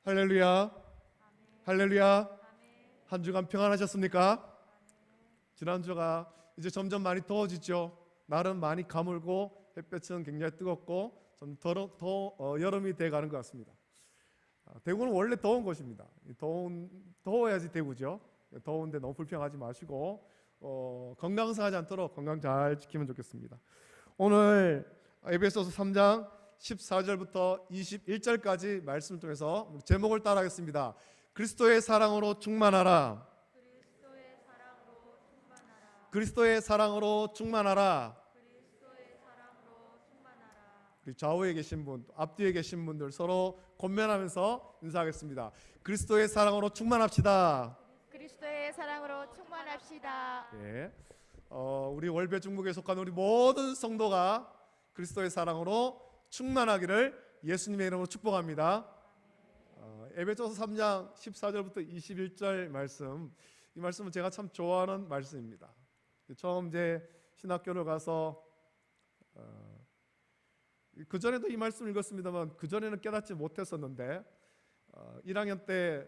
할렐루야. 할렐루야. 한 주간 평안하셨습니까? 지난주가 이제 점점 많이 더워지죠. 날은 많이 가물고 햇볕은 굉장히 뜨겁고 좀 여름이 돼가는 것 같습니다. 대구는 원래 더운 곳입니다. 더워야지 대구죠. 더운데 너무 불평하지 마시고 건강 상하지 않도록 건강 잘 지키면 좋겠습니다. 오늘 에베소서 3장 14절부터 21절까지 말씀을 통해서 제목을 따라하겠습니다. 그리스도의 사랑으로 충만하라. 그리스도의 사랑으로 충만하라. 좌우에 계신 분, 앞뒤에 계신 분들 서로 권면하면서 인사하겠습니다. 그리스도의 사랑으로 충만합시다. 그리스도의 사랑으로 충만합시다. 예. 우리 월배 중국에 속한 우리 모든 성도가 그리스도의 사랑으로 충만하기를 예수님의 이름으로 축복합니다. 에베소서 3장 14절부터 21절 말씀, 이 말씀은 제가 참 좋아하는 말씀입니다. 처음 이제 신학교를 가서 그 전에도 이 말씀을 읽었습니다만 그 전에는 깨닫지 못했었는데 1학년 때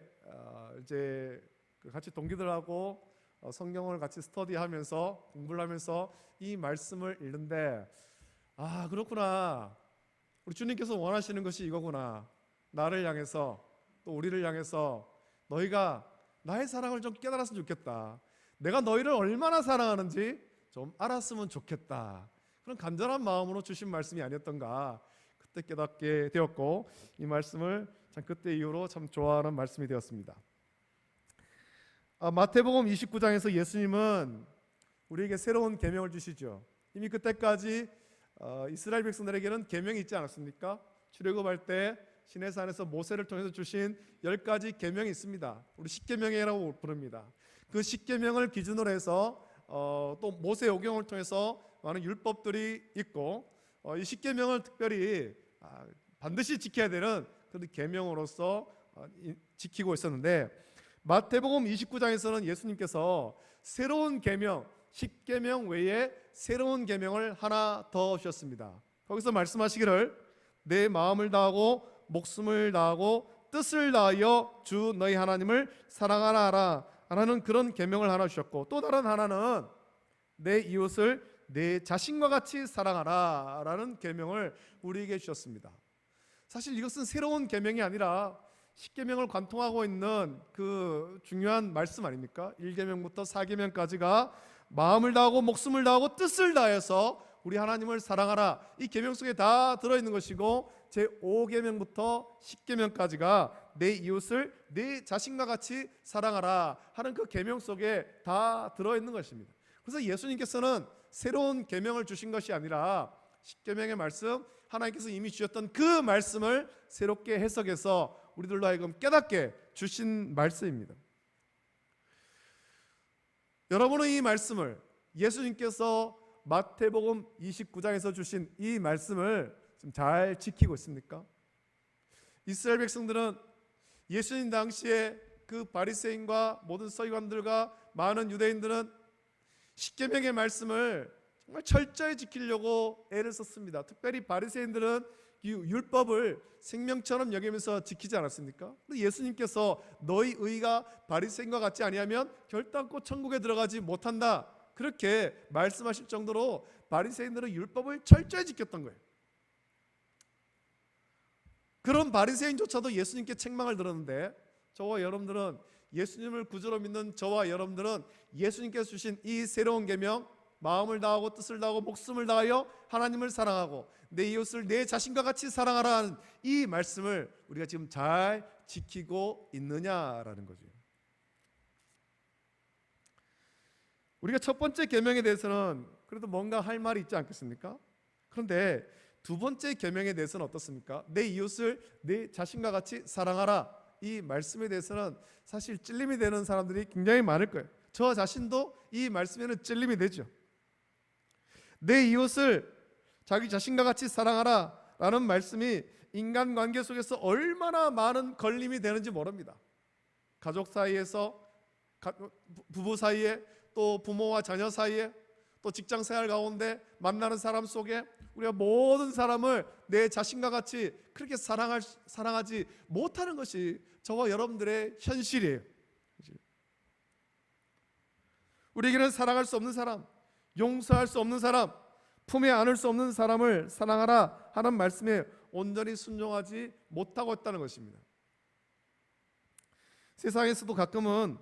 이제 같이 동기들하고 성경을 같이 스터디하면서 공부를 하면서 이 말씀을 읽는데 그렇구나. 우리 주님께서 원하시는 것이 이거구나. 나를 향해서 또 우리를 향해서 너희가 나의 사랑을 좀 깨달았으면 좋겠다. 내가 너희를 얼마나 사랑하는지 좀 알았으면 좋겠다. 그런 간절한 마음으로 주신 말씀이 아니었던가 그때 깨닫게 되었고 이 말씀을 참 그때 이후로 참 좋아하는 말씀이 되었습니다. 마태복음 29장에서 예수님은 우리에게 새로운 계명을 주시죠. 이미 그때까지 이스라엘 백성들에게는 계명이 있지 않았습니까? 출애굽할 때 시내산에서 모세를 통해서 주신 10가지 계명이 있습니다. 우리 십계명이라고 부릅니다. 그 십계명을 기준으로 해서 또 모세 오경을 통해서 많은 율법들이 있고 이 십계명을 특별히 반드시 지켜야 되는 그런 계명으로서 지키고 있었는데 마태복음 29장에서는 예수님께서 새로운 계명, 십계명 외에 새로운 계명을 하나 더 주셨습니다. 거기서 말씀하시기를 내 마음을 다하고 목숨을 다하고 뜻을 다하여 주 너희 하나님을 사랑하라 하는 그런 계명을 하나 주셨고 또 다른 하나는 내 이웃을 내 자신과 같이 사랑하라 라는 계명을 우리에게 주셨습니다. 사실 이것은 새로운 계명이 아니라 십계명을 관통하고 있는 그 중요한 말씀 아닙니까? 1계명부터 4계명까지가 마음을 다하고 목숨을 다하고 뜻을 다해서 우리 하나님을 사랑하라 이 계명 속에 다 들어있는 것이고 제5계명부터 10계명까지가 내 이웃을 내 자신과 같이 사랑하라 하는 그 계명 속에 다 들어있는 것입니다. 그래서 예수님께서는 새로운 계명을 주신 것이 아니라 10계명의 말씀 하나님께서 이미 주셨던 그 말씀을 새롭게 해석해서 우리들로 하여금 깨닫게 주신 말씀입니다. 여러분은 이 말씀을 예수님께서 마태복음 29장에서 주신 이 말씀을 좀 잘 지키고 있습니까? 이스라엘 백성들은 예수님 당시에 그 바리새인과 모든 서기관들과 많은 유대인들은 십계명의 말씀을 정말 철저히 지키려고 애를 썼습니다. 특별히 바리새인들은 이 율법을 생명처럼 여기면서 지키지 않았습니까? 예수님께서 너희 의가 바리새인과 같지 아니하면 결단코 천국에 들어가지 못한다 그렇게 말씀하실 정도로 바리새인들은 율법을 철저히 지켰던 거예요. 그런 바리새인조차도 예수님께 책망을 들었는데 저와 여러분들은 예수님을 구주로 믿는 저와 여러분들은 예수님께서 주신 이 새로운 계명 마음을 다하고 뜻을 다하고 목숨을 다하여 하나님을 사랑하고 내 이웃을 내 자신과 같이 사랑하라는 이 말씀을 우리가 지금 잘 지키고 있느냐라는 거죠. 우리가 첫 번째 계명에 대해서는 그래도 뭔가 할 말이 있지 않겠습니까? 그런데 두 번째 계명에 대해서는 어떻습니까? 내 이웃을 내 자신과 같이 사랑하라 이 말씀에 대해서는 사실 찔림이 되는 사람들이 굉장히 많을 거예요. 저 자신도 이 말씀에는 찔림이 되죠. 내 이웃을 자기 자신과 같이 사랑하라 라는 말씀이 인간관계 속에서 얼마나 많은 걸림이 되는지 모릅니다. 가족 사이에서, 부부 사이에, 또 부모와 자녀 사이에, 또 직장생활 가운데 만나는 사람 속에 우리가 모든 사람을 내 자신과 같이 그렇게 사랑하지 못하는 것이 저와 여러분들의 현실이에요. 우리에게는 사랑할 수 없는 사람, 용서할 수 없는 사람, 품에 안을 수 없는 사람을 사랑하라 하는 말씀에 온전히 순종하지 못하고 있다는 것입니다. 세상에서도 가끔은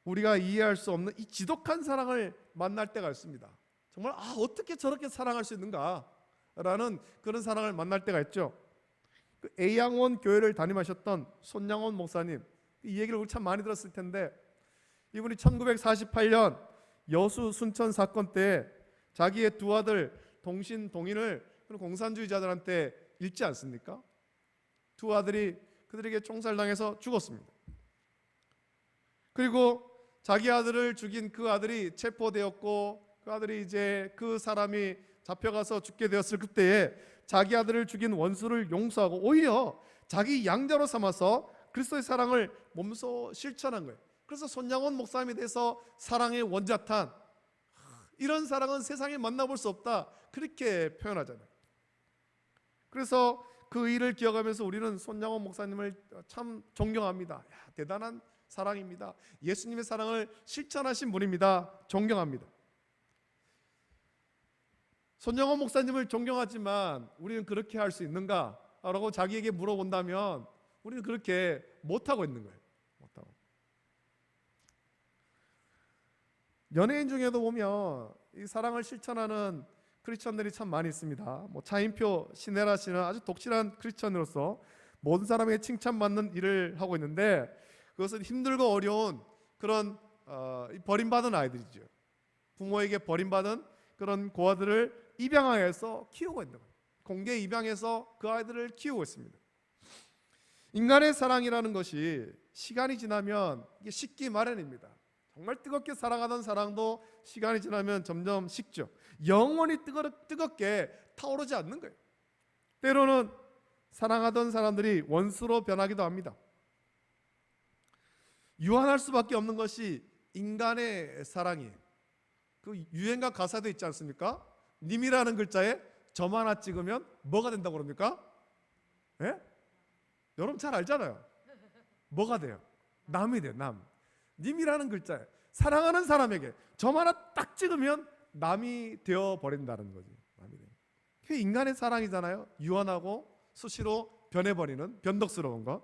우리가 이해할 수 없는 이 지독한 사랑을 만날 때가 있습니다. 정말 어떻게 저렇게 사랑할 수 있는가 라는 그런 사랑을 만날 때가 있죠. 그 A양원 교회를 담임하셨던 손양원 목사님, 이 얘기를 우리 참 많이 들었을 텐데, 이분이 1948년 여수 순천 사건 때 자기의 두 아들 동신 동인을 공산주의자들한테 잃지 않습니까? 두 아들이 그들에게 총살당해서 죽었습니다. 그리고 자기 아들을 죽인 그 아들이 체포되었고, 그 아들이 이제 그 사람이 잡혀가서 죽게 되었을 그때에 자기 아들을 죽인 원수를 용서하고 오히려 자기 양자로 삼아서 그리스도의 사랑을 몸소 실천한 거예요. 그래서 손양원 목사님에 대해서 사랑의 원자탄, 이런 사랑은 세상에 만나볼 수 없다, 그렇게 표현하잖아요. 그래서 그 일을 기억하면서 우리는 손양원 목사님을 참 존경합니다. 야, 대단한 사랑입니다. 예수님의 사랑을 실천하신 분입니다. 존경합니다. 손양원 목사님을 존경하지만 우리는 그렇게 할 수 있는가? 라고 자기에게 물어본다면 우리는 그렇게 못하고 있는 거예요. 못하고. 연예인 중에도 보면 이 사랑을 실천하는 크리스천들이 참 많이 있습니다. 뭐 차인표, 신혜라 씨는 아주 독실한 크리스천으로서 모든 사람에게 칭찬받는 일을 하고 있는데, 그것은 힘들고 어려운 그런 버림받은 아이들이죠. 부모에게 버림받은 그런 고아들을 입양해서 키우고 있는 거예요. 공개 입양해서 그 아이들을 키우고 있습니다. 인간의 사랑이라는 것이 시간이 지나면 이게 식기 마련입니다. 정말 뜨겁게 사랑하던 사랑도 시간이 지나면 점점 식죠. 영원히 뜨겁게 타오르지 않는 거예요. 때로는 사랑하던 사람들이 원수로 변하기도 합니다. 유한할 수밖에 없는 것이 인간의 사랑이에요. 그 유행가 가사도 있지 않습니까? 님이라는 글자에 점 하나 찍으면 뭐가 된다고 그럽니까? 예? 여러분 잘 알잖아요. 뭐가 돼요? 남이 돼요. 남. 님이라는 글자에 사랑하는 사람에게 점 하나 딱 찍으면 남이 되어 버린다는 거지. 남이 돼요. 그게 인간의 사랑이잖아요. 유한하고 수시로 변해버리는 변덕스러운 것.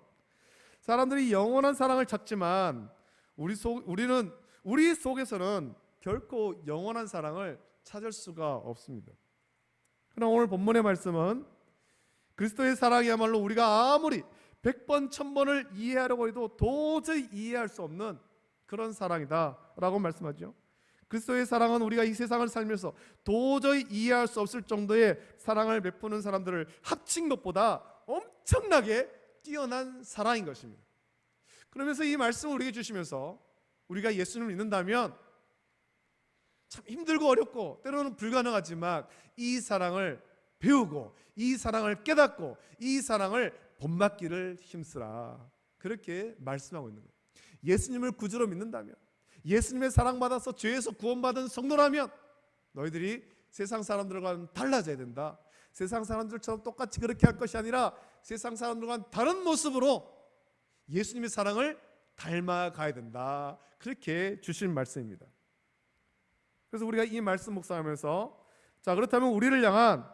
사람들이 영원한 사랑을 찾지만 우리는 우리 속에서는 결코 영원한 사랑을 찾을 수가 없습니다. 그러나 오늘 본문의 말씀은 그리스도의 사랑이야말로 우리가 아무리 100번 1000번을 이해하려고 해도 도저히 이해할 수 없는 그런 사랑이다 라고 말씀하죠. 그리스도의 사랑은 우리가 이 세상을 살면서 도저히 이해할 수 없을 정도의 사랑을 베푸는 사람들을 합친 것보다 엄청나게 뛰어난 사랑인 것입니다. 그러면서 이 말씀을 우리에게 주시면서 우리가 예수님을 믿는다면 참 힘들고 어렵고 때로는 불가능하지만 이 사랑을 배우고 이 사랑을 깨닫고 이 사랑을 본받기를 힘쓰라, 그렇게 말씀하고 있는 거예요. 예수님을 구주로 믿는다면, 예수님의 사랑받아서 죄에서 구원받은 성도라면 너희들이 세상 사람들과는 달라져야 된다. 세상 사람들처럼 똑같이 그렇게 할 것이 아니라 세상 사람들과는 다른 모습으로 예수님의 사랑을 닮아가야 된다, 그렇게 주신 말씀입니다. 그래서 우리가 이 말씀 묵상하면서 자, 그렇다면 우리를 향한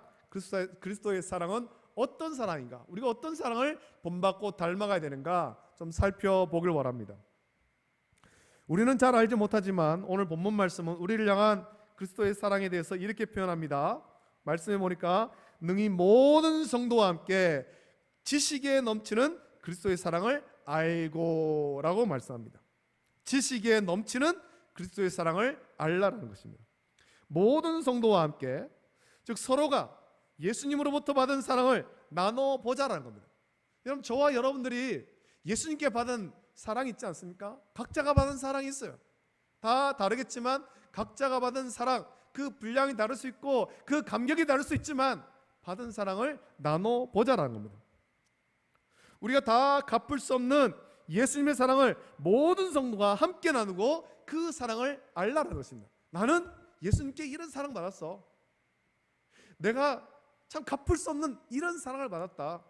그리스도의 사랑은 어떤 사랑인가, 우리가 어떤 사랑을 본받고 닮아가야 되는가 좀 살펴보길 바랍니다. 우리는 잘 알지 못하지만 오늘 본문 말씀은 우리를 향한 그리스도의 사랑에 대해서 이렇게 표현합니다. 말씀해 보니까 능히 모든 성도와 함께 지식에 넘치는 그리스도의 사랑을 알고 라고 말씀합니다. 지식에 넘치는 그리스도의 사랑을 알라라는 것입니다. 모든 성도와 함께, 즉 서로가 예수님으로부터 받은 사랑을 나눠보자라는 겁니다. 여러분, 저와 여러분들이 예수님께 받은 사랑이 있지 않습니까? 각자가 받은 사랑이 있어요. 다 다르겠지만 각자가 받은 사랑, 그 분량이 다를 수 있고 그 감격이 다를 수 있지만 받은 사랑을 나눠보자라는 겁니다. 우리가 다 갚을 수 없는 예수님의 사랑을 모든 성도가 함께 나누고 그 사랑을 알라라는 것입니다. 나는 예수님께 이런 사랑 받았어. 내가 참 갚을 수 없는 이런 사랑을 받았다.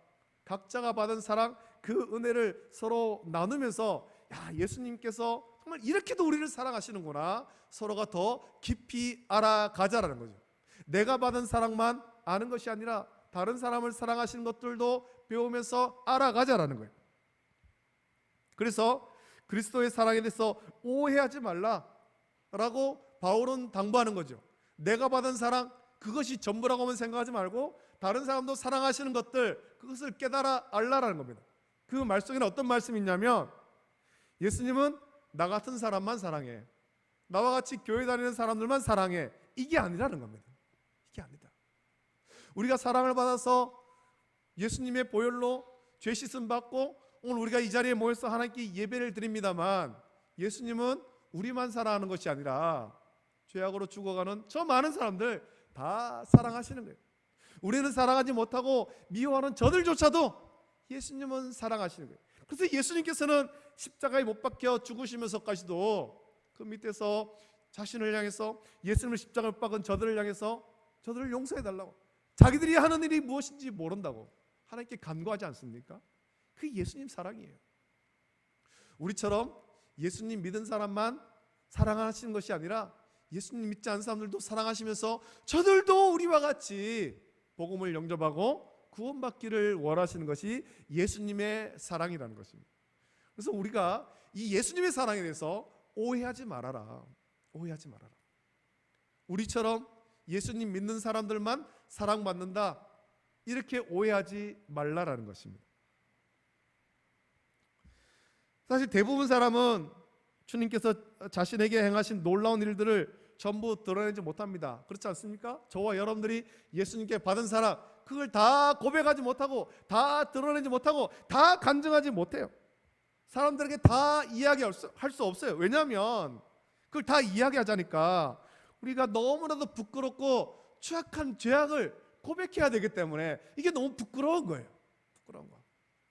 각자가 받은 사랑, 그 은혜를 서로 나누면서 야, 예수님께서 정말 이렇게도 우리를 사랑하시는구나, 서로가 더 깊이 알아가자라는 거죠. 내가 받은 사랑만 아는 것이 아니라 다른 사람을 사랑하시는 것들도 배우면서 알아가자라는 거예요. 그래서 그리스도의 사랑에 대해서 오해하지 말라라고 바울은 당부하는 거죠. 내가 받은 사랑, 그것이 전부라고만 생각하지 말고 다른 사람도 사랑하시는 것들, 그것을 깨달아 알라라는 겁니다. 그 말 속에는 어떤 말씀이 있냐면, 예수님은 나 같은 사람만 사랑해, 나와 같이 교회 다니는 사람들만 사랑해, 이게 아니라는 겁니다. 이게 아니다. 우리가 사랑을 받아서 예수님의 보혈로 죄 씻음 받고 오늘 우리가 이 자리에 모여서 하나님께 예배를 드립니다만, 예수님은 우리만 사랑하는 것이 아니라 죄악으로 죽어가는 저 많은 사람들 다 사랑하시는 거예요. 우리는 사랑하지 못하고 미워하는 저들조차도 예수님은 사랑하시는 거예요. 그래서 예수님께서는 십자가에 못 박혀 죽으시면서까지도 그 밑에서 자신을 향해서, 예수님을 십자가에 못 박은 저들을 향해서 저들을 용서해달라고, 자기들이 하는 일이 무엇인지 모른다고 하나님께 간구하지 않습니까? 그게 예수님 사랑이에요. 우리처럼 예수님 믿은 사람만 사랑하시는 것이 아니라 예수님 믿지 않는 사람들도 사랑하시면서 저들도 우리와 같이 복음을 영접하고 구원받기를 원하시는 것이 예수님의 사랑이라는 것입니다. 그래서 우리가 이 예수님의 사랑에 대해서 오해하지 말아라. 오해하지 말아라. 우리처럼 예수님 믿는 사람들만 사랑받는다, 이렇게 오해하지 말라라는 것입니다. 사실 대부분 사람은 주님께서 자신에게 행하신 놀라운 일들을 전부 드러내지 못합니다. 그렇지 않습니까? 저와 여러분들이 예수님께 받은 사랑, 그걸 다 고백하지 못하고, 다 드러내지 못하고, 다 간증하지 못해요. 사람들에게 다 이야기할 수 없어요. 왜냐하면 그걸 다 이야기하자니까 우리가 너무나도 부끄럽고 추악한 죄악을 고백해야 되기 때문에 이게 너무 부끄러운 거예요. 부끄러운 거.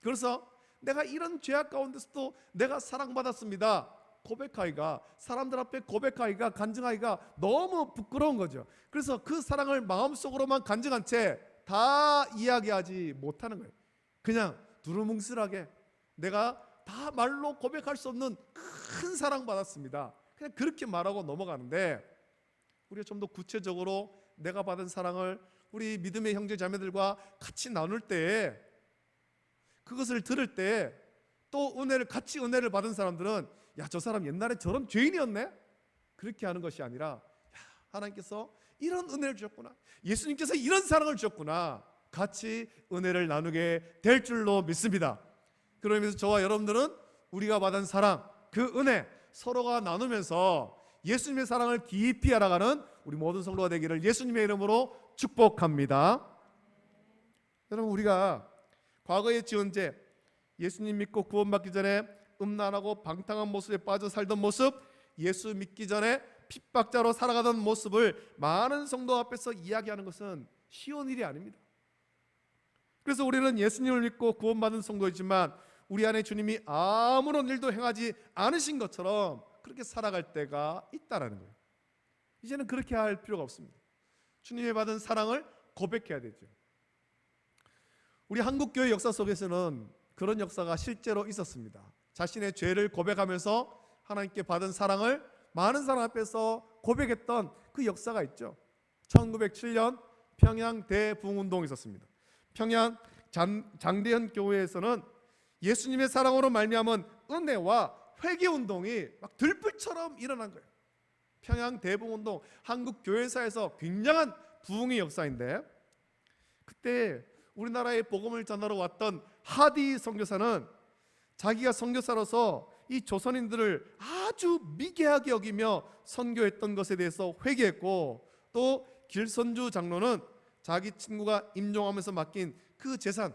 그래서 내가 이런 죄악 가운데서도 내가 사랑받았습니다, 고백하기가, 사람들 앞에 고백하기가, 간증하기가 너무 부끄러운 거죠. 그래서 그 사랑을 마음속으로만 간증한 채 다 이야기하지 못하는 거예요. 그냥 두루뭉술하게 내가 다 말로 고백할 수 없는 큰 사랑 받았습니다, 그냥 그렇게 말하고 넘어가는데, 우리가 좀 더 구체적으로 내가 받은 사랑을 우리 믿음의 형제 자매들과 같이 나눌 때, 그것을 들을 때 또 같이 은혜를 받은 사람들은 야, 저 사람 옛날에 저런 죄인이었네, 그렇게 하는 것이 아니라 야, 하나님께서 이런 은혜를 주셨구나, 예수님께서 이런 사랑을 주셨구나, 같이 은혜를 나누게 될 줄로 믿습니다. 그러면서 저와 여러분들은 우리가 받은 사랑, 그 은혜 서로가 나누면서 예수님의 사랑을 깊이 알아가는 우리 모든 성도가 되기를 예수님의 이름으로 축복합니다. 여러분, 우리가 과거에 지은 죄, 예수님 믿고 구원받기 전에 음란하고 방탕한 모습에 빠져 살던 모습, 예수 믿기 전에 핍박자로 살아가던 모습을 많은 성도 앞에서 이야기하는 것은 쉬운 일이 아닙니다. 그래서 우리는 예수님을 믿고 구원받은 성도이지만 우리 안에 주님이 아무런 일도 행하지 않으신 것처럼 그렇게 살아갈 때가 있다라는 거예요. 이제는 그렇게 할 필요가 없습니다. 주님의 받은 사랑을 고백해야 되죠. 우리 한국교회 역사 속에서는 그런 역사가 실제로 있었습니다. 자신의 죄를 고백하면서 하나님께 받은 사랑을 많은 사람 앞에서 고백했던 그 역사가 있죠. 1907년 평양 대부흥운동이 있었습니다. 평양 장대현 교회에서는 예수님의 사랑으로 말미암은 은혜와 회개운동이 막 들불처럼 일어난 거예요. 평양 대부흥운동, 한국 교회사에서 굉장한 부흥의 역사인데, 그때 우리나라에 복음을 전하러 왔던 하디 선교사는 자기가 선교사로서 이 조선인들을 아주 미개하게 여기며 선교했던 것에 대해서 회개했고, 또 길선주 장로는 자기 친구가 임종하면서 맡긴 그 재산,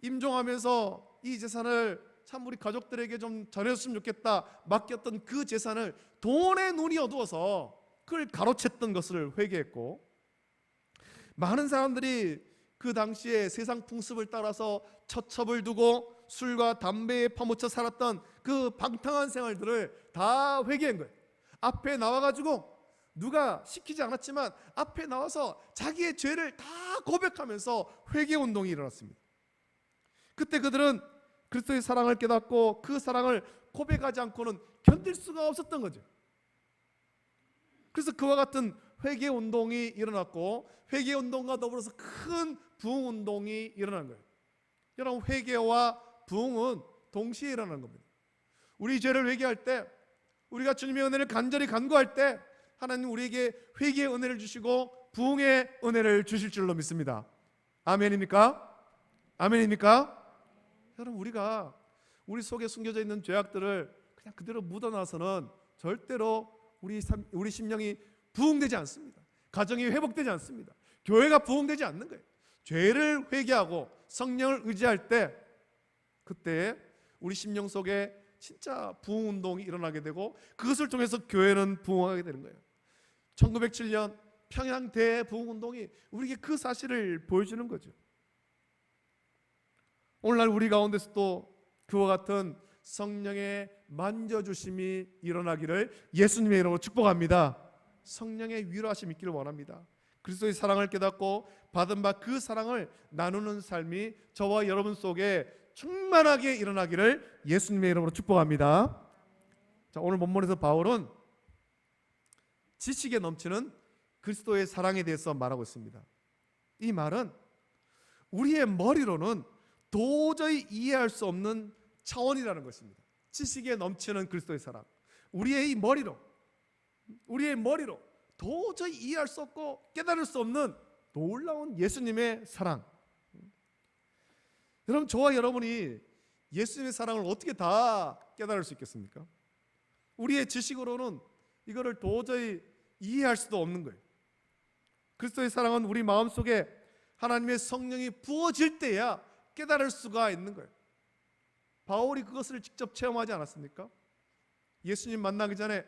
임종하면서 이 재산을 참 우리 가족들에게 좀 전해줬으면 좋겠다 맡겼던 그 재산을 돈의 눈이 어두워서 그걸 가로챘던 것을 회개했고, 많은 사람들이 그 당시에 세상 풍습을 따라서 처첩을 두고 술과 담배에 파묻혀 살았던 그 방탕한 생활들을 다 회개한 거예요. 앞에 나와가지고 누가 시키지 않았지만 앞에 나와서 자기의 죄를 다 고백하면서 회개운동이 일어났습니다. 그때 그들은 그리스도의 사랑을 깨닫고 그 사랑을 고백하지 않고는 견딜 수가 없었던 거죠. 그래서 그와 같은 회개 운동이 일어났고, 회개 운동과 더불어서 큰 부흥 운동이 일어난 거예요. 여러분, 회개와 부흥은 동시에 일어나는 겁니다. 우리 죄를 회개할 때, 우리가 주님의 은혜를 간절히 간구할 때 하나님 우리에게 회개의 은혜를 주시고 부흥의 은혜를 주실 줄로 믿습니다. 아멘입니까? 아멘입니까? 여러분, 우리가 우리 속에 숨겨져 있는 죄악들을 그냥 그대로 묻어놔서는 절대로 우리 심령이 부흥되지 않습니다. 가정이 회복되지 않습니다. 교회가 부흥되지 않는 거예요. 죄를 회개하고 성령을 의지할 때, 그때 우리 심령 속에 진짜 부흥 운동이 일어나게 되고, 그것을 통해서 교회는 부흥하게 되는 거예요. 1907년 평양 대부흥 운동이 우리에게 그 사실을 보여주는 거죠. 오늘날 우리 가운데서도 그와 같은 성령의 만져주심이 일어나기를 예수님의 이름으로 축복합니다. 성령의 위로하심이 있기를 원합니다. 그리스도의 사랑을 깨닫고 받은 바 그 사랑을 나누는 삶이 저와 여러분 속에 충만하게 일어나기를 예수님의 이름으로 축복합니다. 자, 오늘 본문에서 바울은 지식에 넘치는 그리스도의 사랑에 대해서 말하고 있습니다. 이 말은 우리의 머리로는 도저히 이해할 수 없는 차원이라는 것입니다. 지식에 넘치는 그리스도의 사랑, 우리의 머리로 도저히 이해할 수 없고 깨달을 수 없는 놀라운 예수님의 사랑. 여러분, 저와 여러분이 예수님의 사랑을 어떻게 다 깨달을 수 있겠습니까? 우리의 지식으로는 이거를 도저히 이해할 수도 없는 거예요. 그리스도의 사랑은 우리 마음속에 하나님의 성령이 부어질 때야 깨달을 수가 있는 거예요. 바울이 그것을 직접 체험하지 않았습니까? 예수님 만나기 전에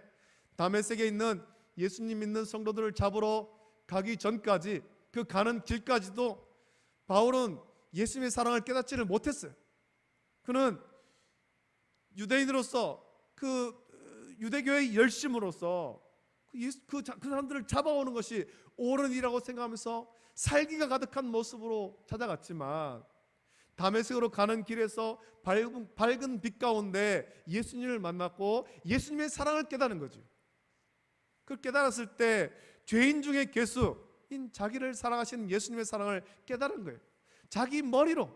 다메섹에 있는 예수님 믿는 성도들을 잡으러 가기 전까지, 그 가는 길까지도 바울은 예수님의 사랑을 깨닫지를 못했어요. 그는 유대인으로서, 그 유대교의 열심으로서 그 사람들을 잡아오는 것이 옳은 일이라고 생각하면서 살기가 가득한 모습으로 찾아갔지만, 다메섹으로 가는 길에서 밝은 빛 가운데 예수님을 만났고 예수님의 사랑을 깨닫는 거죠. 그 깨달았을 때 죄인 중에 괴수인 자기를 사랑하시는 예수님의 사랑을 깨달은 거예요. 자기 머리로,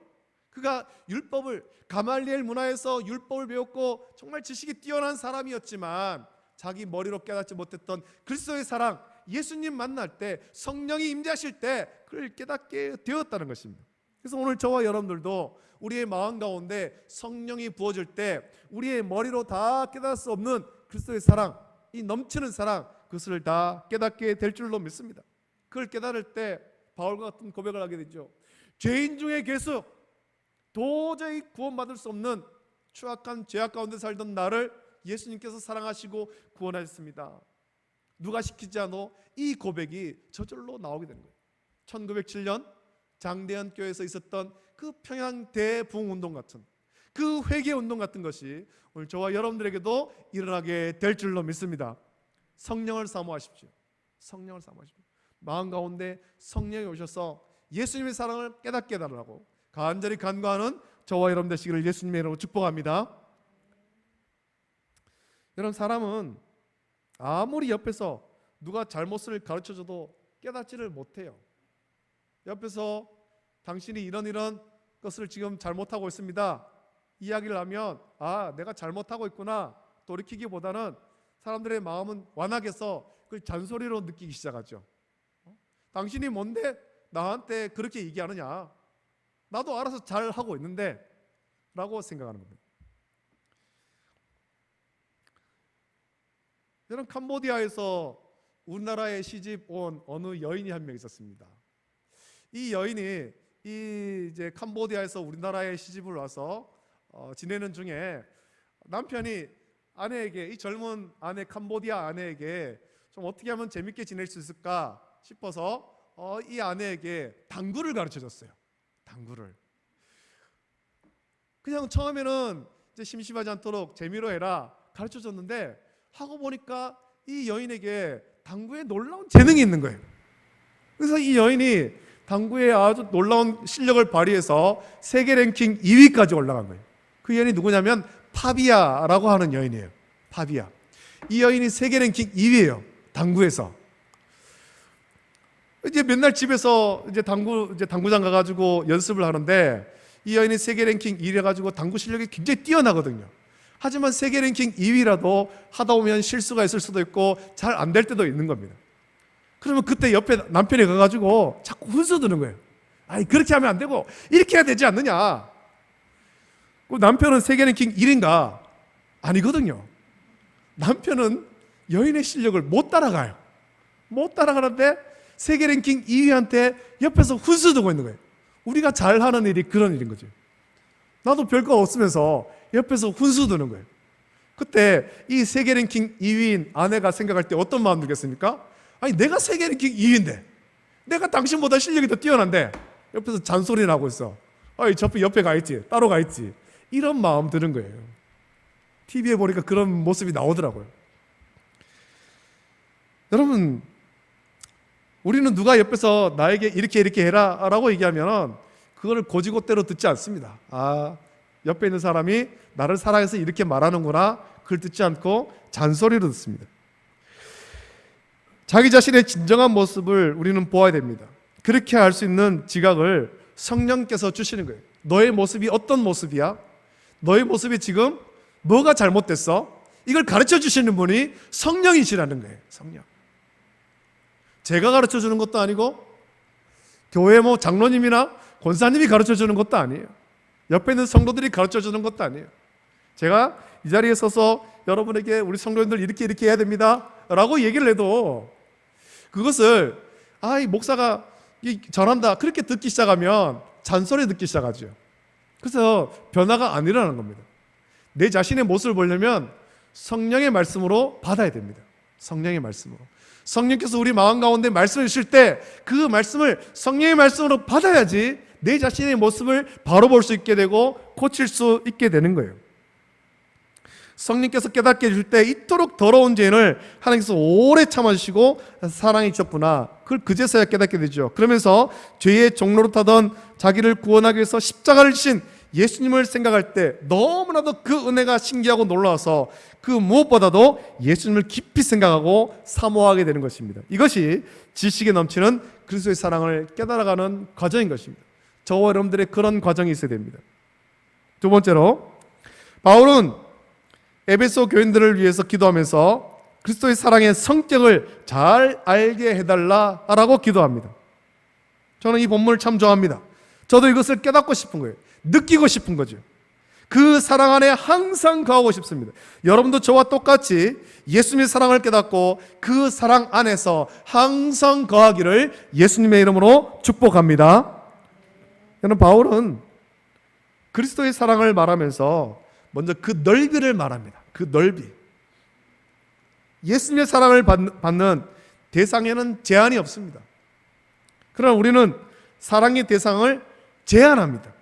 그가 율법을, 가말리엘 문화에서 율법을 배웠고 정말 지식이 뛰어난 사람이었지만 자기 머리로 깨닫지 못했던 그리스도의 사랑, 예수님 만날 때, 성령이 임재하실 때 그를 깨닫게 되었다는 것입니다. 그래서 오늘 저와 여러분들도 우리의 마음 가운데 성령이 부어질 때 우리의 머리로 다 깨달을 수 없는 그리스도의 사랑, 이 넘치는 사랑, 그것을 다 깨닫게 될 줄로 믿습니다. 그걸 깨달을 때 바울과 같은 고백을 하게 되죠. 죄인 중에 괴수, 도저히 구원받을 수 없는 추악한 죄악 가운데 살던 나를 예수님께서 사랑하시고 구원하셨습니다. 누가 시키지 않아 이 고백이 저절로 나오게 된 거예요. 1907년 장대현 교회에서 있었던 그 평양 대부흥 운동 같은, 그 회개 운동 같은 것이 오늘 저와 여러분들에게도 일어나게 될 줄로 믿습니다. 성령을 사모하십시오. 성령을 사모하십시오. 마음 가운데 성령이 오셔서 예수님의 사랑을 깨닫게 해달라고 간절히 간구하는 저와 여러분 되시기를 예수님의 이름으로 축복합니다. 여러분, 사람은 아무리 옆에서 누가 잘못을 가르쳐줘도 깨닫지를 못해요. 옆에서 당신이 이런 것을 지금 잘못하고 있습니다 이야기를 하면, 아, 내가 잘못하고 있구나 돌이키기보다는 사람들의 마음은 완악해서 그걸 잔소리로 느끼기 시작하죠. 당신이 뭔데 나한테 그렇게 얘기하느냐, 나도 알아서 잘 하고 있는데 라고 생각하는 겁니다. 여러분, 캄보디아에서 우리나라에 시집 온 어느 여인이 한 명 있었습니다. 이 여인이 이제 캄보디아에서 우리나라에 시집을 와서 지내는 중에 남편이 아내에게, 이 젊은 아내, 캄보디아 아내에게 좀 어떻게 하면 재밌게 지낼 수 있을까 싶어서 이 아내에게 당구를 가르쳐 줬어요. 당구를. 그냥 처음에는 이제 심심하지 않도록 재미로 해라 가르쳐 줬는데, 하고 보니까 이 여인에게 당구에 놀라운 재능이 있는 거예요. 그래서 이 여인이 당구에 아주 놀라운 실력을 발휘해서 세계 랭킹 2위까지 올라간 거예요. 그 여인이 누구냐면 파비아라고 하는 여인이에요. 파비아. 이 여인이 세계 랭킹 2위예요. 당구에서. 이제 맨날 집에서 이제 당구장 가가지고 연습을 하는데 이 여인이 세계 랭킹 2위 해가지고 당구 실력이 굉장히 뛰어나거든요. 하지만 세계 랭킹 2위라도 하다 보면 실수가 있을 수도 있고 잘 안 될 때도 있는 겁니다. 그러면 그때 옆에 남편이 가가지고 자꾸 훈수 드는 거예요. 아니 그렇게 하면 안 되고 이렇게 해야 되지 않느냐. 그 남편은 세계 랭킹 1인가? 아니거든요. 남편은 여인의 실력을 못 따라가요. 못 따라가는데 세계 랭킹 2위한테 옆에서 훈수 두고 있는 거예요. 우리가 잘하는 일이 그런 일인 거죠. 나도 별거 없으면서 옆에서 훈수 두는 거예요. 그때 이 세계 랭킹 2위인 아내가 생각할 때 어떤 마음 들겠습니까? 아니 내가 세계 랭킹 2위인데 내가 당신보다 실력이 더 뛰어난데 옆에서 잔소리를 하고 있어. 아이 저 옆에 가 있지, 따로 가 있지. 이런 마음 드는 거예요. TV에 보니까 그런 모습이 나오더라고요. 여러분, 우리는 누가 옆에서 나에게 이렇게 해라 라고 얘기하면 그거를 고지고대로 듣지 않습니다. 아, 옆에 있는 사람이 나를 사랑해서 이렇게 말하는구나. 그걸 듣지 않고 잔소리로 듣습니다. 자기 자신의 진정한 모습을 우리는 보아야 됩니다. 그렇게 할 수 있는 지각을 성령께서 주시는 거예요. 너의 모습이 어떤 모습이야? 너의 모습이 지금 뭐가 잘못됐어? 이걸 가르쳐 주시는 분이 성령이시라는 거예요. 성령. 제가 가르쳐 주는 것도 아니고 교회 장로님이나 권사님이 가르쳐 주는 것도 아니에요. 옆에 있는 성도들이 가르쳐 주는 것도 아니에요. 제가 이 자리에 서서 여러분에게 우리 성도님들 이렇게 해야 됩니다 라고 얘기를 해도 그것을 이 목사가 전한다 그렇게 듣기 시작하면 잔소리 듣기 시작하죠. 그래서 변화가 안 일어나는 겁니다. 내 자신의 모습을 보려면 성령의 말씀으로 받아야 됩니다. 성령의 말씀으로. 성령께서 우리 마음 가운데 말씀을 주실 때 그 말씀을 성령의 말씀으로 받아야지 내 자신의 모습을 바로 볼 수 있게 되고 고칠 수 있게 되는 거예요. 성령께서 깨닫게 해줄 때 이토록 더러운 죄인을 하나님께서 오래 참아주시고 사랑해 주셨구나. 그걸 그제서야 깨닫게 되죠. 그러면서 죄의 종로로 타던 자기를 구원하기 위해서 십자가를 지신 예수님을 생각할 때 너무나도 그 은혜가 신기하고 놀라워서 그 무엇보다도 예수님을 깊이 생각하고 사모하게 되는 것입니다. 이것이 지식에 넘치는 그리스도의 사랑을 깨달아가는 과정인 것입니다. 저와 여러분들의 그런 과정이 있어야 됩니다. 두 번째로 바울은 에베소 교인들을 위해서 기도하면서 그리스도의 사랑의 성격을 잘 알게 해달라라고 기도합니다. 저는 이 본문을 참 좋아합니다. 저도 이것을 깨닫고 싶은 거예요. 느끼고 싶은 거죠. 그 사랑 안에 항상 거하고 싶습니다. 여러분도 저와 똑같이 예수님의 사랑을 깨닫고 그 사랑 안에서 항상 거하기를 예수님의 이름으로 축복합니다. 저는 바울은 그리스도의 사랑을 말하면서 먼저 그 넓이를 말합니다. 그 넓이. 예수님의 사랑을 받는 대상에는 제한이 없습니다. 그러나 우리는 사랑의 대상을 제한합니다.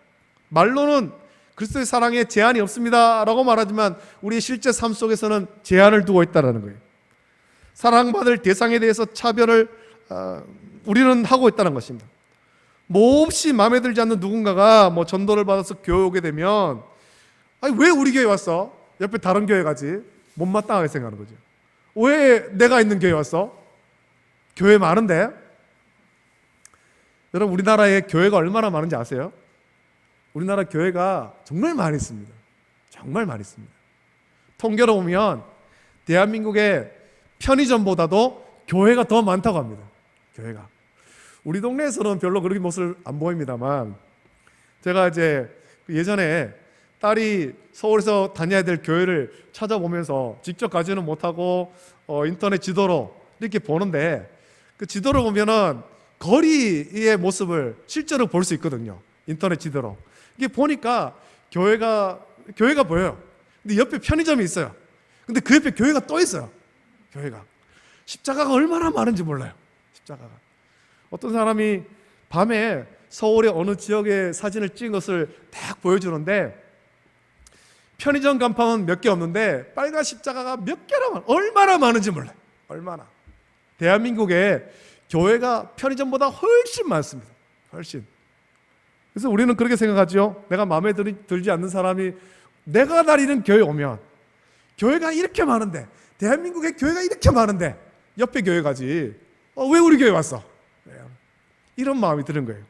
말로는 그리스도의 사랑에 제한이 없습니다 라고 말하지만 우리 실제 삶 속에서는 제한을 두고 있다는 거예요. 사랑받을 대상에 대해서 차별을 우리는 하고 있다는 것입니다. 몹시 마음에 들지 않는 누군가가 전도를 받아서 교회 오게 되면 왜 우리 교회 왔어? 옆에 다른 교회 가지. 못마땅하게 생각하는 거죠. 왜 내가 있는 교회 왔어? 교회 많은데? 여러분 우리나라에 교회가 얼마나 많은지 아세요? 우리나라 교회가 정말 많이 있습니다. 정말 많이 있습니다. 통계로 보면 대한민국의 편의점보다도 교회가 더 많다고 합니다. 교회가. 우리 동네에서는 별로 그렇게 모습을 안 보입니다만 제가 이제 예전에 딸이 서울에서 다녀야 될 교회를 찾아보면서 직접 가지는 못하고 인터넷 지도로 이렇게 보는데 그 지도를 보면은 거리의 모습을 실제로 볼 수 있거든요. 인터넷 지도로. 이게 보니까 교회가 보여요. 근데 옆에 편의점이 있어요. 근데 그 옆에 교회가 또 있어요. 교회가. 십자가가 얼마나 많은지 몰라요. 십자가가. 어떤 사람이 밤에 서울의 어느 지역의 사진을 찍은 것을 딱 보여주는데 편의점 간판은 몇 개 없는데 빨간 십자가가 몇 개나 얼마나 많은지 몰라요. 얼마나. 대한민국에 교회가 편의점보다 훨씬 많습니다. 훨씬. 그래서 우리는 그렇게 생각하죠. 내가 마음에 들지 않는 사람이 내가 다니는 교회 오면 교회가 이렇게 많은데, 대한민국에 교회가 이렇게 많은데 옆에 교회 가지, 왜 우리 교회 왔어? 이런 마음이 드는 거예요.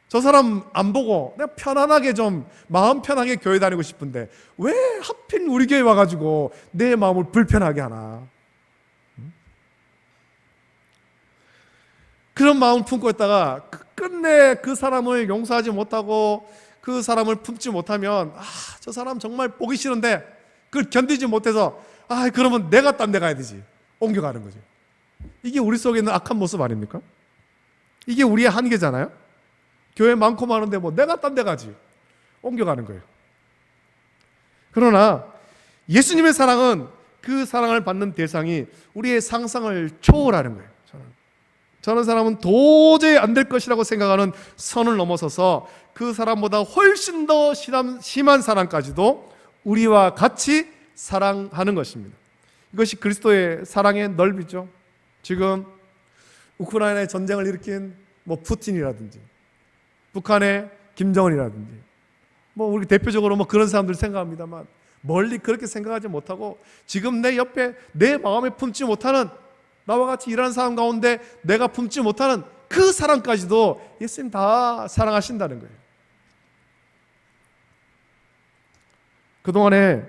저 사람 안 보고 내가 편안하게 좀 마음 편하게 교회 다니고 싶은데 왜 하필 우리 교회 와가지고 내 마음을 불편하게 하나? 그런 마음을 품고 있다가 끝내 그 사람을 용서하지 못하고 그 사람을 품지 못하면 저 사람 정말 보기 싫은데 그걸 견디지 못해서 그러면 내가 딴 데 가야 되지. 옮겨가는 거죠. 이게 우리 속에 있는 악한 모습 아닙니까? 이게 우리의 한계잖아요. 교회 많고 많은데 내가 딴 데 가지. 옮겨가는 거예요. 그러나 예수님의 사랑은, 그 사랑을 받는 대상이 우리의 상상을 초월하는 거예요. 저는 사람은 도저히 안 될 것이라고 생각하는 선을 넘어서서 그 사람보다 훨씬 더 심한 사랑까지도 우리와 같이 사랑하는 것입니다. 이것이 그리스도의 사랑의 넓이죠. 지금 우크라이나에 전쟁을 일으킨 푸틴이라든지 북한의 김정은이라든지 우리 대표적으로 그런 사람들 생각합니다만, 멀리 그렇게 생각하지 못하고 지금 내 옆에 내 마음에 품지 못하는, 나와 같이 일하는 사람 가운데 내가 품지 못하는 그 사랑까지도 예수님 다 사랑하신다는 거예요. 그동안에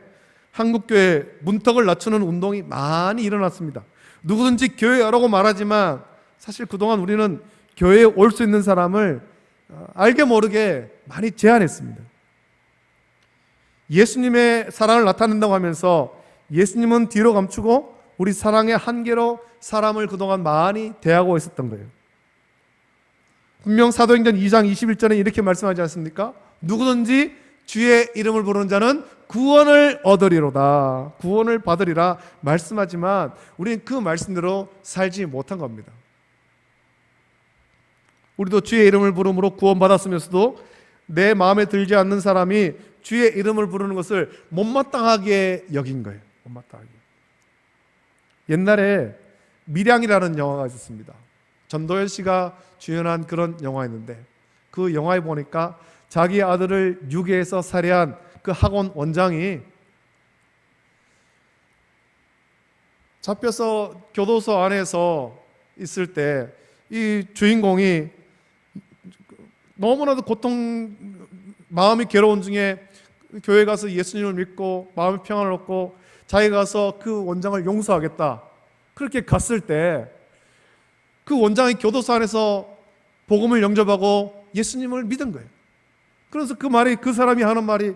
한국교회 문턱을 낮추는 운동이 많이 일어났습니다. 누구든지 교회 오라고 말하지만 사실 그동안 우리는 교회에 올 수 있는 사람을 알게 모르게 많이 제한했습니다. 예수님의 사랑을 나타낸다고 하면서 예수님은 뒤로 감추고 우리 사랑의 한계로 사람을 그동안 많이 대하고 있었던 거예요. 분명 사도행전 2장 21절에 이렇게 말씀하지 않습니까? 누구든지 주의 이름을 부르는 자는 구원을 얻으리로다, 구원을 받으리라 말씀하지만 우리는 그 말씀대로 살지 못한 겁니다. 우리도 주의 이름을 부름으로 구원받았으면서도 내 마음에 들지 않는 사람이 주의 이름을 부르는 것을 못마땅하게 여긴 거예요. 못마땅하게. 옛날에 밀양이라는 영화가 있었습니다. 전도연 씨가 주연한 그런 영화였는데, 그 영화에 보니까 자기 아들을 유괴해서 살해한 그 학원 원장이 잡혀서 교도소 안에서 있을 때 이 주인공이 너무나도 마음이 괴로운 중에 교회 가서 예수님을 믿고 마음의 평안을 얻고 자기가 가서 그 원장을 용서하겠다, 그렇게 갔을 때 그 원장이 교도소 안에서 복음을 영접하고 예수님을 믿은 거예요. 그래서 그 사람이 하는 말이,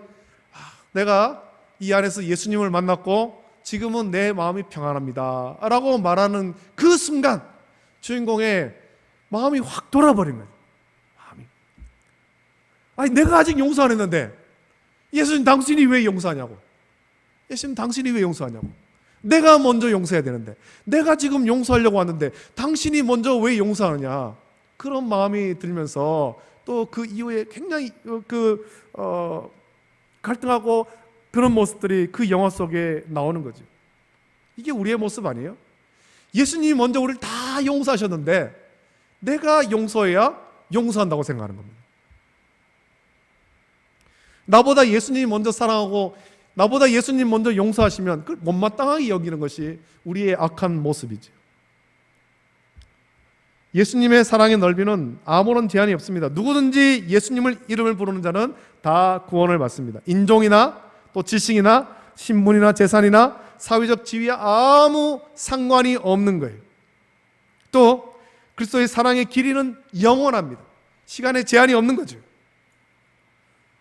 내가 이 안에서 예수님을 만났고 지금은 내 마음이 평안합니다 라고 말하는 그 순간 주인공의 마음이 확 돌아버린 거예요. 내가 아직 용서 안 했는데 예수님 당신이 왜 용서하냐고. 예수님 당신이 왜 용서하냐고. 내가 먼저 용서해야 되는데, 내가 지금 용서하려고 하는데 당신이 먼저 왜 용서하느냐, 그런 마음이 들면서 또 그 이후에 굉장히 갈등하고 그런 모습들이 그 영화 속에 나오는 거죠. 이게 우리의 모습 아니에요? 예수님이 먼저 우리를 다 용서하셨는데 내가 용서해야 용서한다고 생각하는 겁니다. 나보다 예수님이 먼저 사랑하고 나보다 예수님 먼저 용서하시면 그걸 못마땅하게 여기는 것이 우리의 악한 모습이죠. 예수님의 사랑의 넓이는 아무런 제한이 없습니다. 누구든지 예수님을 이름을 부르는 자는 다 구원을 받습니다. 인종이나 또 지식이나 신분이나 재산이나 사회적 지위와 아무 상관이 없는 거예요. 또 그리스도의 사랑의 길이는 영원합니다. 시간에 제한이 없는 거죠.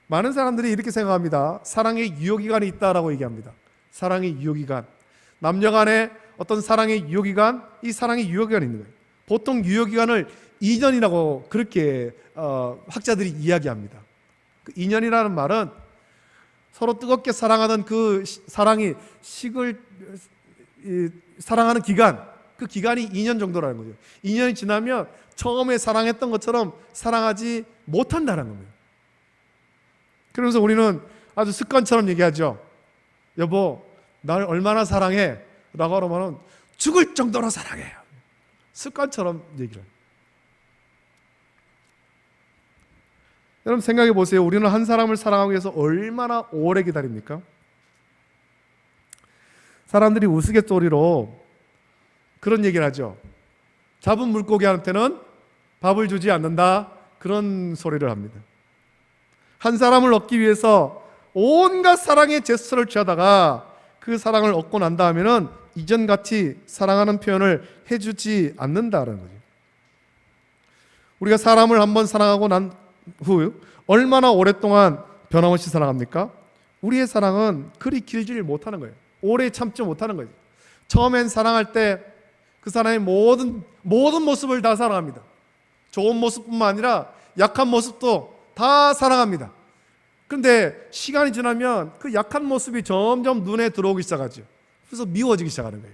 많은 사람들이 이렇게 생각합니다. 사랑의 유효기간이 있다라고 얘기합니다. 사랑의 유효기간, 남녀 간의 어떤 사랑의 유효기간, 이 사랑의 유효기간이 있는 거예요. 보통 유효기간을 2년이라고 그렇게 학자들이 이야기합니다. 그 2년이라는 말은 서로 뜨겁게 사랑하던 그 사랑이 사랑하는 기간, 그 기간이 2년 정도라는 거죠. 2년이 지나면 처음에 사랑했던 것처럼 사랑하지 못한다는 겁니다. 그러면서 우리는 아주 습관처럼 얘기하죠. 여보, 나를 얼마나 사랑해? 라고 하면 죽을 정도로 사랑해요. 습관처럼 얘기를 해요. 여러분 생각해 보세요. 우리는 한 사람을 사랑하기 위해서 얼마나 오래 기다립니까? 사람들이 우스갯소리로 그런 얘기를 하죠. 잡은 물고기한테는 밥을 주지 않는다, 그런 소리를 합니다. 한 사람을 얻기 위해서 온갖 사랑의 제스처를 취하다가 그 사랑을 얻고 난 다음에는 이전같이 사랑하는 표현을 해주지 않는다는 거죠. 우리가 사람을 한번 사랑하고 난 후 얼마나 오랫동안 변함없이 사랑합니까? 우리의 사랑은 그리 길지를 못하는 거예요. 오래 참지 못하는 거죠. 처음엔 사랑할 때 그 사람의 모든 모습을 다 사랑합니다. 좋은 모습뿐만 아니라 약한 모습도 다 사랑합니다. 그런데 시간이 지나면 그 약한 모습이 점점 눈에 들어오기 시작하죠. 그래서 미워지기 시작하는 거예요.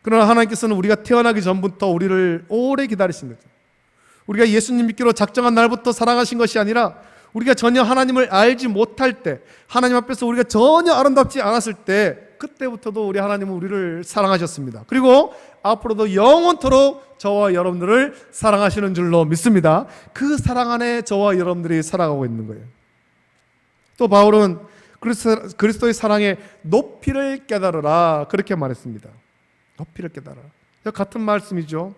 그러나 하나님께서는 우리가 태어나기 전부터 우리를 오래 기다리신 거죠. 우리가 예수님 믿기로 작정한 날부터 사랑하신 것이 아니라 우리가 전혀 하나님을 알지 못할 때, 하나님 앞에서 우리가 전혀 아름답지 않았을 때, 그때부터도 우리 하나님은 우리를 사랑하셨습니다. 그리고 앞으로도 영원토록 저와 여러분들을 사랑하시는 줄로 믿습니다. 그 사랑 안에 저와 여러분들이 살아가고 있는 거예요. 또 바울은 그리스도의 사랑의 높이를 깨달으라, 그렇게 말했습니다. 높이를 깨달으라. 같은 말씀이죠.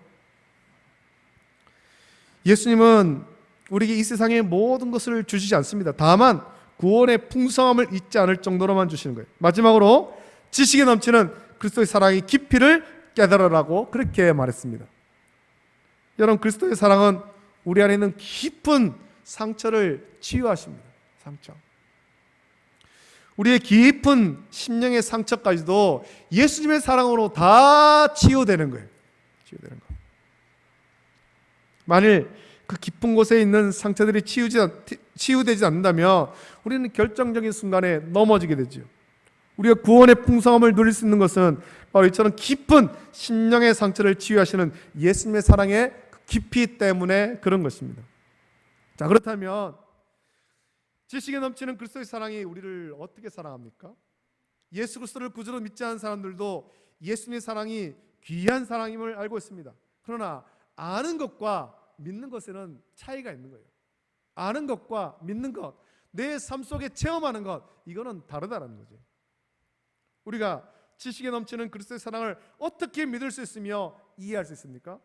예수님은 우리에게 이 세상의 모든 것을 주시지 않습니다. 다만 구원의 풍성함을 잊지 않을 정도로만 주시는 거예요. 마지막으로 지식에 넘치는 그리스도의 사랑의 깊이를 깨달으라고 그렇게 말했습니다. 여러분, 그리스도의 사랑은 우리 안에 있는 깊은 상처를 치유하십니다. 상처. 우리의 깊은 심령의 상처까지도 예수님의 사랑으로 다 치유되는 거예요. 치유되는 거. 만일 그 깊은 곳에 있는 상처들이 치유되지 않는다면 우리는 결정적인 순간에 넘어지게 되죠. 우리가 구원의 풍성함을 누릴 수 있는 것은 바로 이처럼 깊은 심령의 상처를 치유하시는 예수님의 사랑의 깊이 때문에 그런 것입니다. 자, 그렇다면 지식에 넘치는 그리스도의 사랑이 우리를 어떻게 사랑합니까? 예수 그리스도를 구주로 믿지 않은 사람들도 예수님의 사랑이 귀한 사랑임을 알고 있습니다. 그러나 아는 것과 믿는 것에는 차이가 있는 거예요. 아는 것과 믿는 것, 내 삶 속에 체험하는 것, 이거는 다르다는 거죠. 우리가 지식에 넘치는 그리스도의 사랑을 어떻게 믿을 수 있으며 이해할 수 있습니까?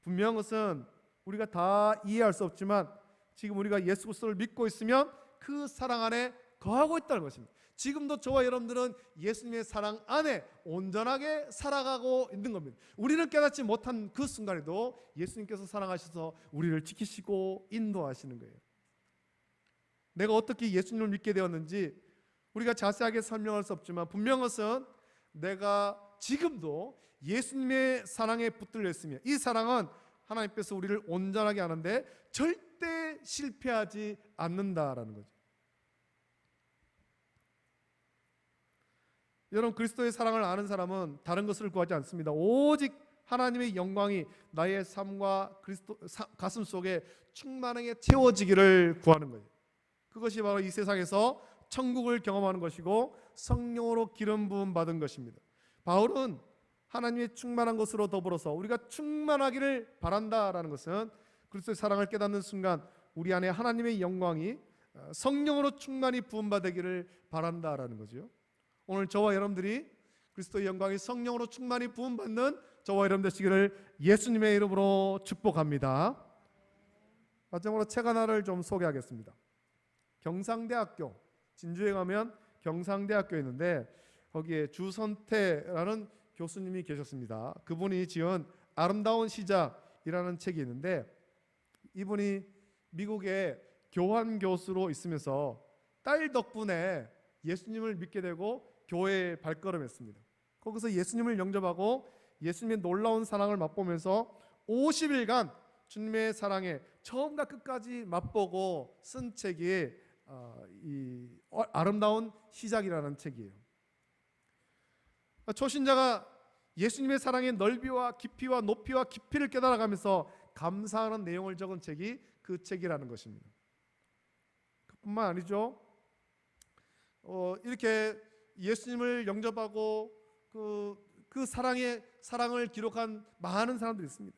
분명한 것은 우리가 다 이해할 수 없지만 지금 우리가 예수 그리스도를 믿고 있으면 그 사랑 안에 거하고 있다는 것입니다. 지금도 저와 여러분들은 예수님의 사랑 안에 온전하게 살아가고 있는 겁니다. 우리는 깨닫지 못한 그 순간에도 예수님께서 사랑하셔서 우리를 지키시고 인도하시는 거예요. 내가 어떻게 예수님을 믿게 되었는지 우리가 자세하게 설명할 수 없지만 분명한 것은 내가 지금도 예수님의 사랑에 붙들려 있으며 이 사랑은 하나님께서 우리를 온전하게 하는데 절대 실패하지 않는다라는 거죠. 여러분, 그리스도의 사랑을 아는 사람은 다른 것을 구하지 않습니다. 오직 하나님의 영광이 나의 삶과 그리스도 가슴 속에 충만하게 채워지기를 구하는 거예요. 그것이 바로 이 세상에서 천국을 경험하는 것이고 성령으로 기름 부음 받은 것입니다. 바울은 하나님의 충만한 것으로 더불어서 우리가 충만하기를 바란다라는 것은 그리스도의 사랑을 깨닫는 순간 우리 안에 하나님의 영광이 성령으로 충만히 부음받기를 바란다라는 거죠. 오늘 저와 여러분들이 그리스도의 영광이 성령으로 충만히 부음받는 저와 여러분 되시기를 예수님의 이름으로 축복합니다. 마지막으로 책 하나를 좀 소개하겠습니다. 경상대학교, 진주에 가면 경상대학교에 있는데 거기에 주선태라는 교수님이 계셨습니다. 그분이 지은 아름다운 시작이라는 책이 있는데 이분이 미국의 교환 교수로 있으면서 딸 덕분에 예수님을 믿게 되고 교회에 발걸음했습니다. 거기서 예수님을 영접하고 예수님의 놀라운 사랑을 맛보면서 50일간 주님의 사랑에 처음과 끝까지 맛보고 쓴 책이 이 아름다운 시작이라는 책이에요. 초신자가 예수님의 사랑의 넓이와 깊이와 높이와 깊이를 깨달아가면서 감사하는 내용을 적은 책이 그 책이라는 것입니다. 그뿐만 아니죠. 이렇게 예수님을 영접하고 그 사랑을 기록한 많은 사람들이 있습니다.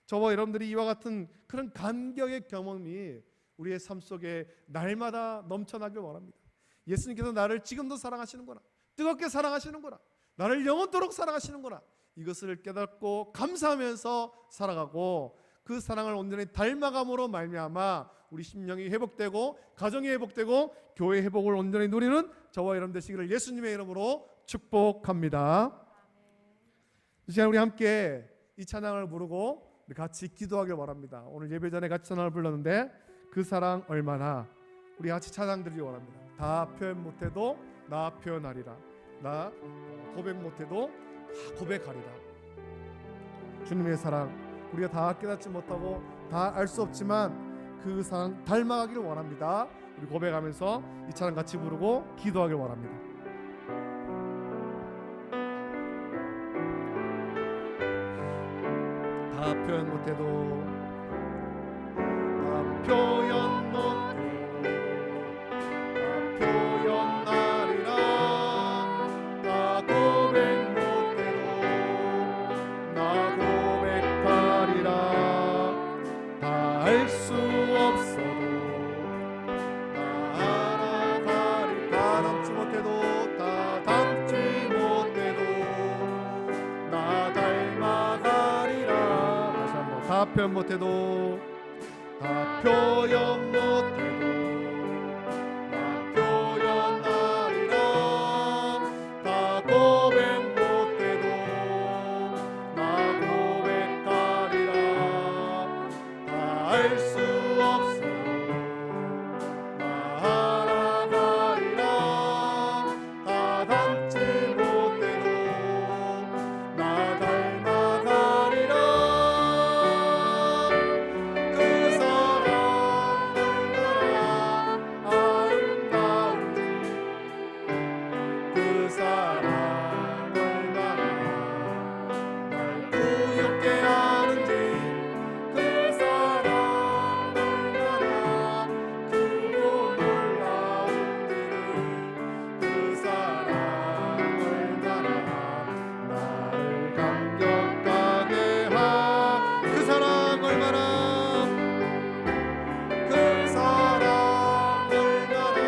저와 여러분들이 이와 같은 그런 감격의 경험이 우리의 삶 속에 날마다 넘쳐나길 원합니다. 예수님께서 나를 지금도 사랑하시는구나, 뜨겁게 사랑하시는구나, 나를 영원토록 사랑하시는구나, 이것을 깨닫고 감사하면서 살아가고 그 사랑을 온전히 닮아감으로 말미암아 우리 심령이 회복되고 가정이 회복되고 교회 회복을 온전히 누리는 저와 여러분 되시기를 예수님의 이름으로 축복합니다. 이 시간 우리 함께 이 찬양을 부르고 우리 같이 기도하길 바랍니다. 오늘 예배 전에 같이 찬양을 불렀는데 그 사랑 얼마나, 우리 같이 찬양 드리기 원합니다. 다 표현 못해도 나 표현하리라, 나 고백 못해도 다 고백하리라. 주님의 사랑 우리가 다 깨닫지 못하고 다 알 수 없지만 그 사랑 닮아가기를 원합니다. 우리 고백하면서 이 찬양 같이 부르고 기도하길 원합니다. 다 표현 못해도 다 표현 못해도 다 표현하리라, 다 고백 못해도 나 고백하리라. 다 알 수 없어도 다 알아가리, 다 담지 못해도 다 담지 못해도 나 닮아가리라. 다시 한번 다 표현 못해도 다 표현 못해도 다 표현하리라, 다 고백 못해도 나 고백하리라. 다 알 수 없어도 다 알아가리라, 다 담지 못해도 나 닮아가리라. 그 사랑 얼마나 아름다운지, 그 사랑 얼마나 날 부엽게 하는지, 그 사랑 얼마나 크고 놀라운지를, 그 사랑 얼마나 나를 감격하게 하, 그 사랑 얼마나, 그 사랑 얼마나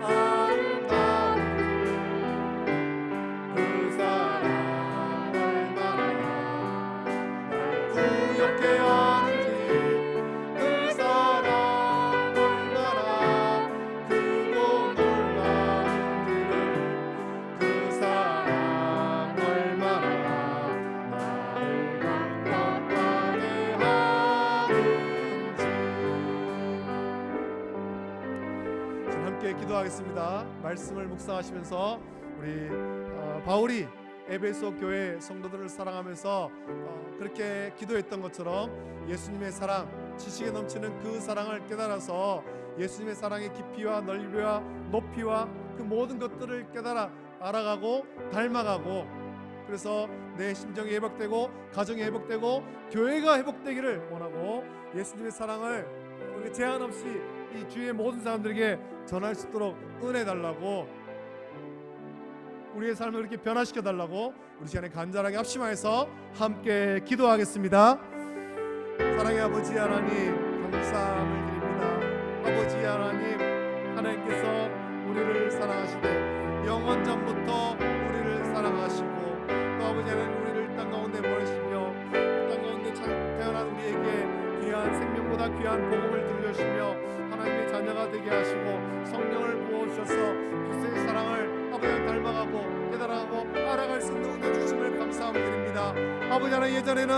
아름다운지, 그 사랑 얼마나 날 부엽게 하는지, 그 사랑 얼마나 크고 놀라운지를, 그 사랑 얼마나 나를 감격하게 하는지. 지금 함께 기도하겠습니다. 말씀을 묵상하시면서 우리 바울이 에베소 교회 성도들을 사랑하면서 그렇게 기도했던 것처럼 예수님의 사랑, 지식에 넘치는 그 사랑을 깨달아서 예수님의 사랑의 깊이와 넓이와 높이와 그 모든 것들을 깨달아 알아가고 닮아가고, 그래서 내 심정이 회복되고 가정이 회복되고 교회가 회복되기를 원하고 예수님의 사랑을 우리 제한 없이 이 주위의 모든 사람들에게 전할 수 있도록 은혜 달라고, 우리의 삶을 그렇게 변화시켜 달라고 우리 시간에 간절하게 합심하여서 함께 기도하겠습니다. 사랑의 아버지 하나님, 감사함을 드립니다. 아버지 하나님, 하나님께서 우리를 사랑하시되 영원 전부터 우리를 사랑하시고 또 아버지 하나님 우리를 땅 가운데 보내시며 땅 가운데 태어난 우리에게 귀한 생명보다 귀한 복음을 들려주시며 하나님의 자녀가 되게 하시고 성령을 부어주셔서 그리스도의 사랑을 아버지 하나님 닮아가고 깨달아가고 알아갈 수 있는 은혜 주심을 감사함을 드립니다. 아버지 하나님, 예전에는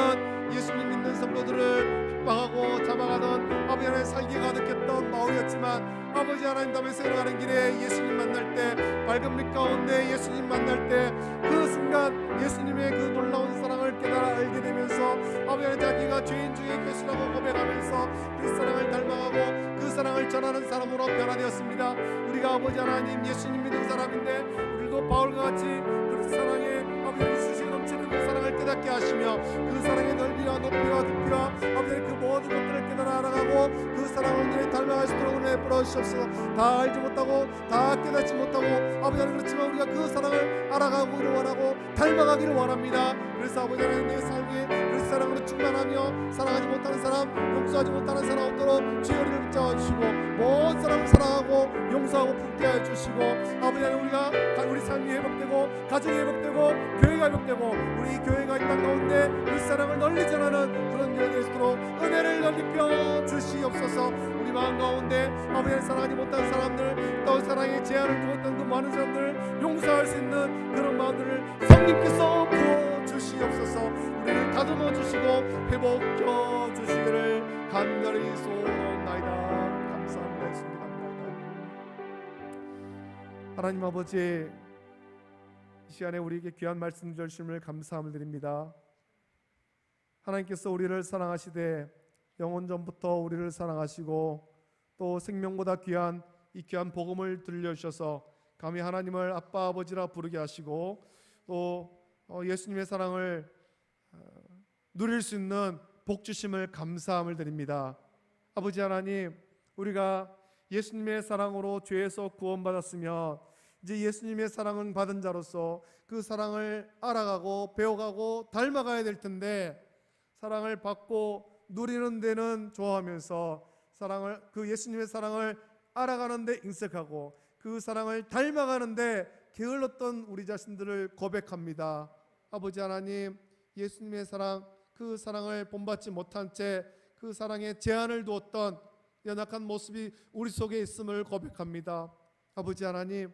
예수님 믿는 성도들을 핍박하고 잡아가던 아버지 하나님 살기 가득했던 마을이었지만 아버지 하나님 다메섹 가는 길에 예수님 만날 때, 밝은 빛 가운데 예수님 만날 때 그 순간 예수님의 그 놀라운 사랑을 깨달아 알게 되면서 아버지 하나님 자기가 죄인 중에 예수라고 고백하면서 그 사랑을 닮아가고 그 사랑을 전하는 사람으로 변화되었습니다. 우리가 아버지 하나님 예수님 믿는 사람인데 우리도 바울과 같이 그 사랑에 아버지 하나님 지식에 넘치는 그 사랑을 깨닫게 하시며 그 사랑의 넓이와 높이와 깊이와 아버지 그 모든 것들을 깨달아 알아가고 그 사랑을 온전히 닮아갈 수 있도록 은혜 부어주시옵소서. 다 알지 못하고 다 깨닫지 못하고 아버지 하나님 그렇지만 우리가 그 사랑을 알아가기를 원하고 닮아가기를 원합니다. 그래서 아버지 하나님 내 삶에 사랑으로 충만하며 사랑하지 못하는 사람, 용서하지 못하는 사람 없도록 주여 우리를 붙잡아 주시고 모든 사람을 사랑하고 용서하고 품게 해 주시고 아버지 하나님 우리가 우리 삶이 회복되고 가정이 회복되고 교회가 회복되고 우리 교회가 이 땅 가운데 이 사랑을 널리 전하는 그런 교회가 될 수 있도록 은혜를 넓혀 주시옵소서. 우리 마음 가운데 아버지를 사랑하지 못한 사람들 또 사랑의 제한을 두었던 그 많은 사람들을 용서할 수 있는 그런 마음들을 성령께서 부어주시옵소서. 우리를 다듬어 주시고 회복해 주시기를 간절히 소원하나이다. 감사합니다. 예수님 감사합니다. 하나님 아버지, 이 시간에 우리에게 귀한 말씀 주심을 감사함을 드립니다. 하나님께서 우리를 사랑하시되 영원 전부터 우리를 사랑하시고 또 생명보다 귀한 이 귀한 복음을 들려주셔서 감히 하나님을 아빠 아버지라 부르게 하시고 또 예수님의 사랑을 누릴 수 있는 복 주심을 감사함을 드립니다. 아버지 하나님, 우리가 예수님의 사랑으로 죄에서 구원받았으면 이제 예수님의 사랑을 받은 자로서 그 사랑을 알아가고 배워가고 닮아가야 될 텐데 사랑을 받고 누리는 데는 좋아하면서 그 예수님의 사랑을 알아가는데 인색하고 그 사랑을 닮아가는데 게을렀던 우리 자신들을 고백합니다. 아버지 하나님, 예수님의 사랑, 그 사랑을 본받지 못한 채 그 사랑에 제한을 두었던 연약한 모습이 우리 속에 있음을 고백합니다. 아버지 하나님,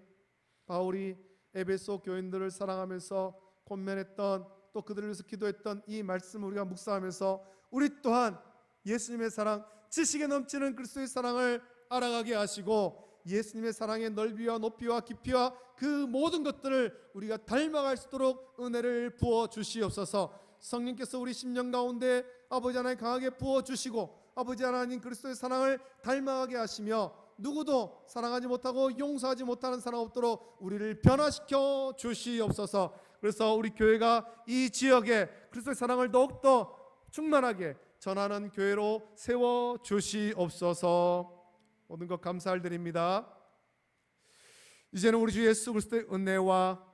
바울이 에베소 교인들을 사랑하면서 권면했던 또 그들을 위해서 기도했던 이 말씀을 우리가 묵상하면서 우리 또한 예수님의 사랑, 지식에 넘치는 그리스도의 사랑을 알아가게 하시고 예수님의 사랑의 넓이와 높이와 깊이와 그 모든 것들을 우리가 닮아갈 수 있도록 은혜를 부어 주시옵소서. 성령께서 우리 심령 가운데 아버지 하나님 강하게 부어 주시고 아버지 하나님 그리스도의 사랑을 닮아가게 하시며 누구도 사랑하지 못하고 용서하지 못하는 사람 없도록 우리를 변화시켜 주시옵소서. 그래서 우리 교회가 이 지역에 그리스도의 사랑을 더욱더 충만하게 전하는 교회로 세워 주시옵소서. 모든 것 감사를 드립니다. 이제는 우리 주 예수 그리스도의 은혜와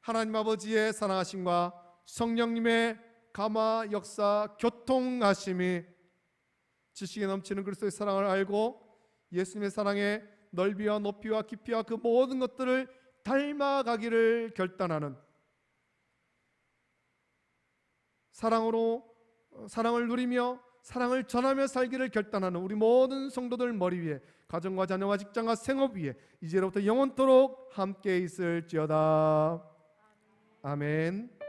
하나님 아버지의 사랑하심과 성령님의 감화 역사 교통하심이 지식에 넘치는 그리스도의 사랑을 알고 예수님의 사랑의 넓이와 높이와 깊이와 그 모든 것들을 닮아가기를 결단하는 사랑을 누리며 사랑을 전하며 살기를 결단하는 우리 모든 성도들 머리 위에 가정과 자녀와 직장과 생업 위에 이제로부터 영원토록 함께 있을지어다. 아멘.